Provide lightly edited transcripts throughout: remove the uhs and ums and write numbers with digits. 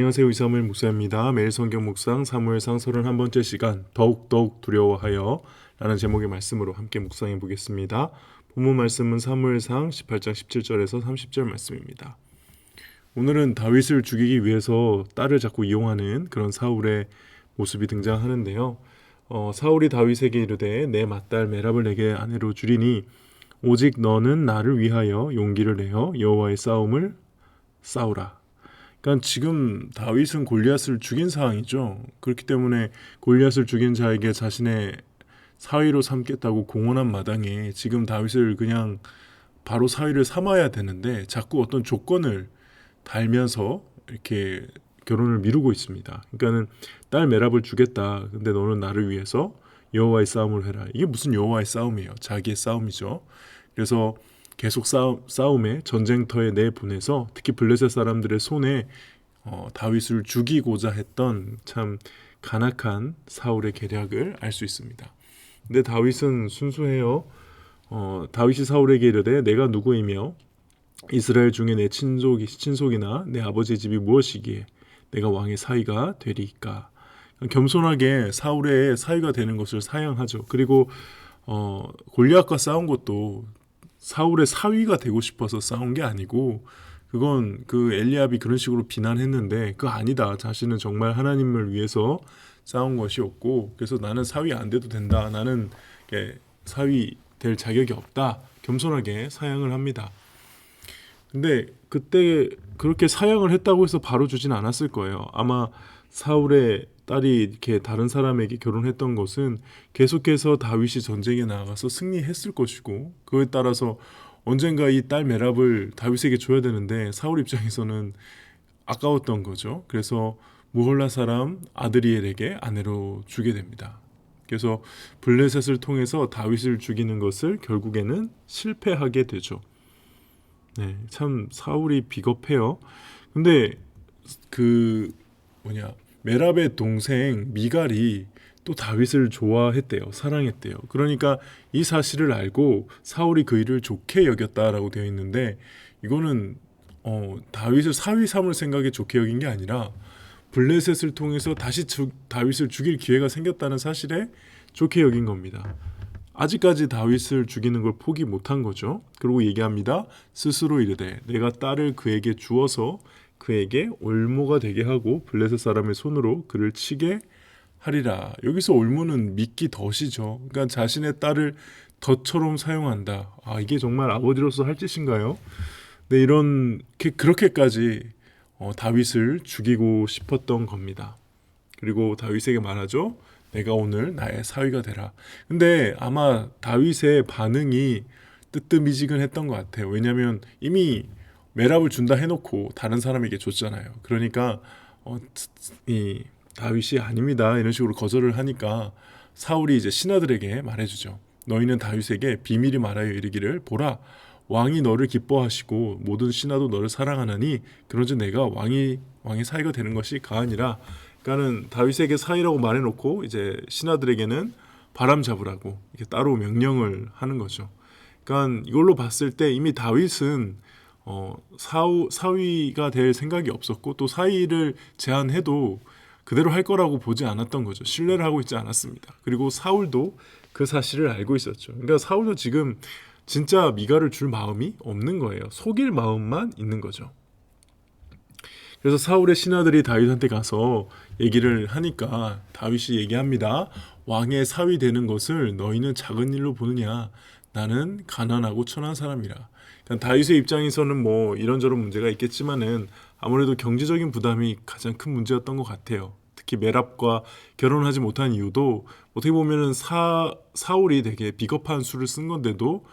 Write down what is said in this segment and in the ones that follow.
안녕하세요. 이사무엘 목사입니다. 매일 성경 묵상 사무엘상 31번째 시간 더욱 두려워하여 라는 제목의 말씀으로 함께 묵상해 보겠습니다. 본문 말씀은 사무엘상 18장 17절에서 30절 말씀입니다. 오늘은 다윗을 죽이기 위해서 딸을 자꾸 이용하는 그런 사울의 모습이 등장하는데요. 사울이 다윗에게 이르되 내 맏딸 메랍을 내게 아내로 주리니 오직 너는 나를 위하여 용기를 내어 여호와의 싸움을 싸우라. 그러니까 지금 다윗은 골리앗을 죽인 상황이죠. 그렇기 때문에 골리앗을 죽인 자에게 자신의 사위로 삼겠다고 공언한 마당에 지금 다윗을 그냥 바로 사위를 삼아야 되는데 자꾸 어떤 조건을 달면서 이렇게 결혼을 미루고 있습니다. 그러니까는 딸 메랍을 주겠다. 근데 너는 나를 위해서 여호와의 싸움을 해라. 이게 무슨 여호와의 싸움이에요? 자기의 싸움이죠. 그래서 계속 싸움에 전쟁터에 내보내서 특히 블레셋 사람들의 손에 다윗을 죽이고자 했던 참 간악한 사울의 계략을 알 수 있습니다. 근데 다윗은 순수해요. 다윗이 사울에게 이르되 내가 누구이며 이스라엘 중에 내 친속이나 내 아버지 집이 무엇이기에 내가 왕의 사위가 되리이까. 겸손하게 사울의 사위가 되는 것을 사양하죠. 그리고 골리앗과 싸운 것도 사울의 사위가 되고 싶어서 싸운 게 아니고 그건 그 엘리압이 그런 식으로 비난했는데 그거 아니다. 자신은 정말 하나님을 위해서 싸운 것이었고 그래서 나는 사위 안 돼도 된다. 나는 사위 될 자격이 없다. 겸손하게 사양을 합니다. 근데 그때 그렇게 사양을 했다고 해서 바로 주진 않았을 거예요. 아마 사울의 딸이 이렇게 다른 사람에게 결혼했던 것은 계속해서 다윗이 전쟁에 나가서 승리했을 것이고 그에 따라서 언젠가 이 딸 메랍을 다윗에게 줘야 되는데 사울 입장에서는 아까웠던 거죠. 그래서 무홀라 사람 아드리엘에게 아내로 주게 됩니다. 그래서 블레셋을 통해서 다윗을 죽이는 것을 결국에는 실패하게 되죠. 네, 참 사울이 비겁해요. 근데 메랍의 동생 미갈이 또 다윗을 좋아했대요. 사랑했대요. 그러니까 이 사실을 알고 사울이 그 일을 좋게 여겼다라고 되어 있는데 이거는 다윗을 사위 삼을 생각에 좋게 여긴 게 아니라 블레셋을 통해서 다시 다윗을 죽일 기회가 생겼다는 사실에 좋게 여긴 겁니다. 아직까지 다윗을 죽이는 걸 포기 못한 거죠. 그리고 얘기합니다. 스스로 이르되 내가 딸을 그에게 주어서 그에게 올무가 되게 하고 블레셋 사람의 손으로 그를 치게 하리라. 여기서 올무는 미끼 덫이죠. 그러니까 자신의 딸을 덫처럼 사용한다. 이게 정말 아버지로서 할 짓인가요? 네, 그렇게까지 다윗을 죽이고 싶었던 겁니다. 그리고 다윗에게 말하죠. 내가 오늘 나의 사위가 되라. 근데 아마 다윗의 반응이 뜨뜻미지근했던 것 같아요. 왜냐하면 이미 메랍을 준다 해놓고 다른 사람에게 줬잖아요. 그러니까 이 다윗이 아닙니다 이런 식으로 거절을 하니까 사울이 이제 신하들에게 말해주죠. 너희는 다윗에게 비밀이 말하여 이르기를 보라 왕이 너를 기뻐하시고 모든 신하도 너를 사랑하나니 그런즉 내가 왕의 사위가 되는 것이 가하니라. 그러니까는 다윗에게 사위라고 말해놓고 이제 신하들에게는 바람 잡으라고 이렇게 따로 명령을 하는 거죠. 그러니까 이걸로 봤을 때 이미 다윗은 사위가 될 생각이 없었고 또 사위를 제안해도 그대로 할 거라고 보지 않았던 거죠. 신뢰를 하고 있지 않았습니다. 그리고 사울도 그 사실을 알고 있었죠. 그러니까 사울도 지금 진짜 미갈을 줄 마음이 없는 거예요. 속일 마음만 있는 거죠. 그래서 사울의 신하들이 다윗한테 가서 얘기를 하니까 다윗이 얘기합니다. 왕의 사위 되는 것을 너희는 작은 일로 보느냐. 나는 가난하고 천한 사람이라. 그러니까 다윗의 입장에서는 뭐 이런저런 문제가 있겠지만은 아무래도 경제적인 부담이 가장 큰 문제였던 것 같아요. 특히 메랍과 결혼하지 못한 이유도 어떻게 보면은 사울이 되게 비겁한 수를 쓴 건데도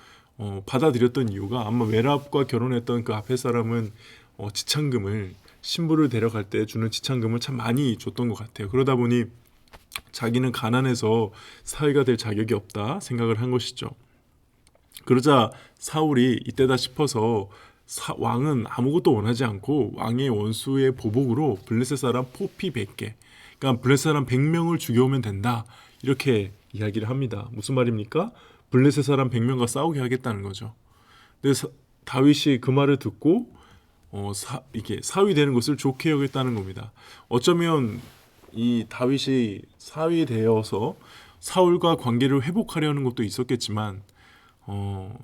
받아들였던 이유가 아마 메랍과 결혼했던 그 앞에 사람은 지참금을 신부를 데려갈 때 주는 지참금을 참 많이 줬던 것 같아요. 그러다 보니 자기는 가난해서 사위가 될 자격이 없다 생각을 한 것이죠. 그러자 사울이 이때다 싶어서 왕은 아무것도 원하지 않고 왕의 원수의 보복으로 블레셋 사람 포피 100개, 그러니까 블레셋 사람 100명을 죽여오면 된다 이렇게 이야기를 합니다. 무슨 말입니까? 블레셋 사람 100명과 싸우게 하겠다는 거죠. 근데 다윗이 그 말을 듣고 이게 사위 되는 것을 좋게 여겼다는 겁니다. 어쩌면 이 다윗이 사위 되어서 사울과 관계를 회복하려는 것도 있었겠지만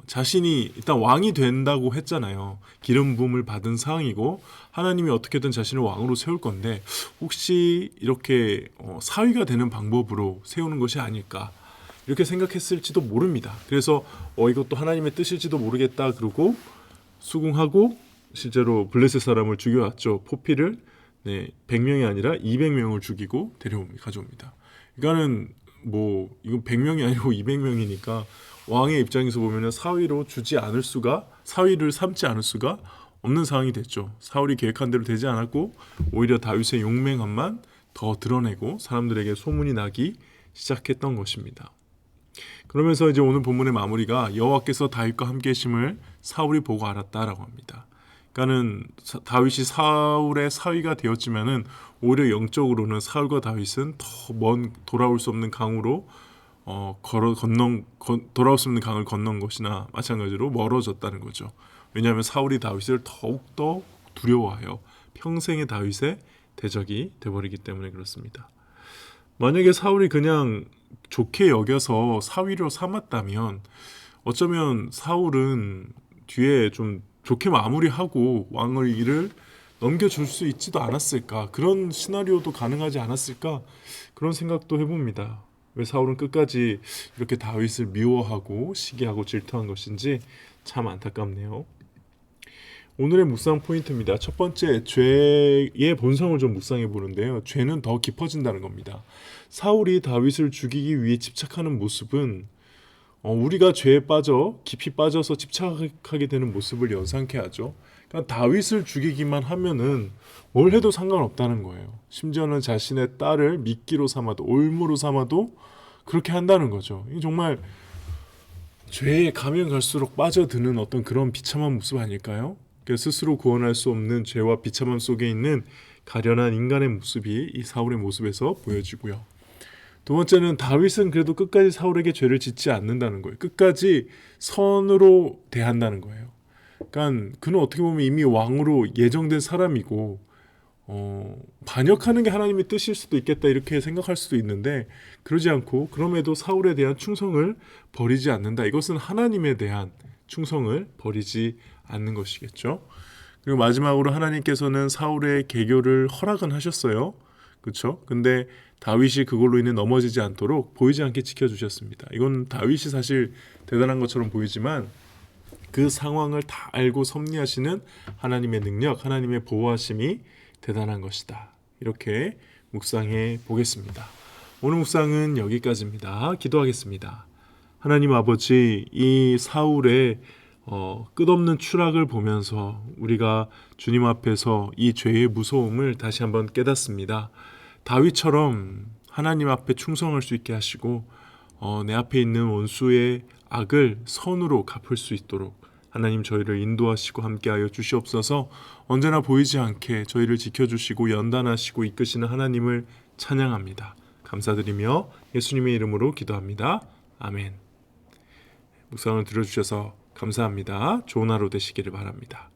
자신이 일단 왕이 된다고 했잖아요. 기름 부음을 받은 상황이고 하나님이 어떻게든 자신을 왕으로 세울 건데 혹시 이렇게 사위가 되는 방법으로 세우는 것이 아닐까 이렇게 생각했을지도 모릅니다. 그래서 이것도 하나님의 뜻일지도 모르겠다 그러고 수긍하고 실제로 블레셋 사람을 죽여왔죠. 포피를 100명이 아니라 200명을 죽이고 가져옵니다. 그러니까는 이건 100명이 아니고 200명이니까 왕의 입장에서 보면은 사위를 삼지 않을 수가 없는 상황이 됐죠. 사울이 계획한 대로 되지 않았고 오히려 다윗의 용맹함만 더 드러내고 사람들에게 소문이 나기 시작했던 것입니다. 그러면서 이제 오늘 본문의 마무리가 여호와께서 다윗과 함께 계심을 사울이 보고 알았다라고 합니다. 그러니까는 다윗이 사울의 사위가 되었지만은 오히려 영적으로는 사울과 다윗은 더 먼 돌아올 수 없는 강으로 돌아올 수 없는 강을 건넌 것이나 마찬가지로 멀어졌다는 거죠. 왜냐하면 사울이 다윗을 더욱더 두려워하여 평생의 다윗의 대적이 되어버리기 때문에 그렇습니다. 만약에 사울이 그냥 좋게 여겨서 사위로 삼았다면 어쩌면 사울은 뒤에 좀 좋게 마무리하고 왕의 일을 넘겨줄 수 있지도 않았을까, 그런 시나리오도 가능하지 않았을까, 그런 생각도 해봅니다. 왜 사울은 끝까지 이렇게 다윗을 미워하고 시기하고 질투한 것인지 참 안타깝네요. 오늘의 묵상 포인트입니다. 첫 번째, 죄의 본성을 좀 묵상해 보는데요. 죄는 더 깊어진다는 겁니다. 사울이 다윗을 죽이기 위해 집착하는 모습은 우리가 죄에 깊이 빠져서 집착하게 되는 모습을 연상케 하죠. 그러니까 다윗을 죽이기만 하면은 뭘 해도 상관없다는 거예요. 심지어는 자신의 딸을 미끼로 삼아도, 올무로 삼아도 그렇게 한다는 거죠. 이게 정말 죄에 가면 갈수록 빠져드는 어떤 그런 비참한 모습 아닐까요? 그러니까 스스로 구원할 수 없는 죄와 비참함 속에 있는 가련한 인간의 모습이 이 사울의 모습에서 보여지고요. 두 번째는 다윗은 그래도 끝까지 사울에게 죄를 짓지 않는다는 거예요. 끝까지 선으로 대한다는 거예요. 그러니까 그는 어떻게 보면 이미 왕으로 예정된 사람이고 반역하는 게 하나님의 뜻일 수도 있겠다 이렇게 생각할 수도 있는데 그러지 않고 그럼에도 사울에 대한 충성을 버리지 않는다. 이것은 하나님에 대한 충성을 버리지 않는 것이겠죠. 그리고 마지막으로 하나님께서는 사울의 계교를 허락은 하셨어요. 그렇죠? 근데 다윗이 그걸로 인해 넘어지지 않도록 보이지 않게 지켜주셨습니다. 이건 다윗이 사실 대단한 것처럼 보이지만 그 상황을 다 알고 섭리하시는 하나님의 능력, 하나님의 보호하심이 대단한 것이다. 이렇게 묵상해 보겠습니다. 오늘 묵상은 여기까지입니다. 기도하겠습니다. 하나님 아버지, 이 사울의 끝없는 추락을 보면서 우리가 주님 앞에서 이 죄의 무서움을 다시 한번 깨닫습니다. 다윗처럼 하나님 앞에 충성할 수 있게 하시고 내 앞에 있는 원수의 악을 선으로 갚을 수 있도록 하나님 저희를 인도하시고 함께하여 주시옵소서. 언제나 보이지 않게 저희를 지켜주시고 연단하시고 이끄시는 하나님을 찬양합니다. 감사드리며 예수님의 이름으로 기도합니다. 아멘. 묵상을 들어주셔서 감사합니다. 좋은 하루 되시기를 바랍니다.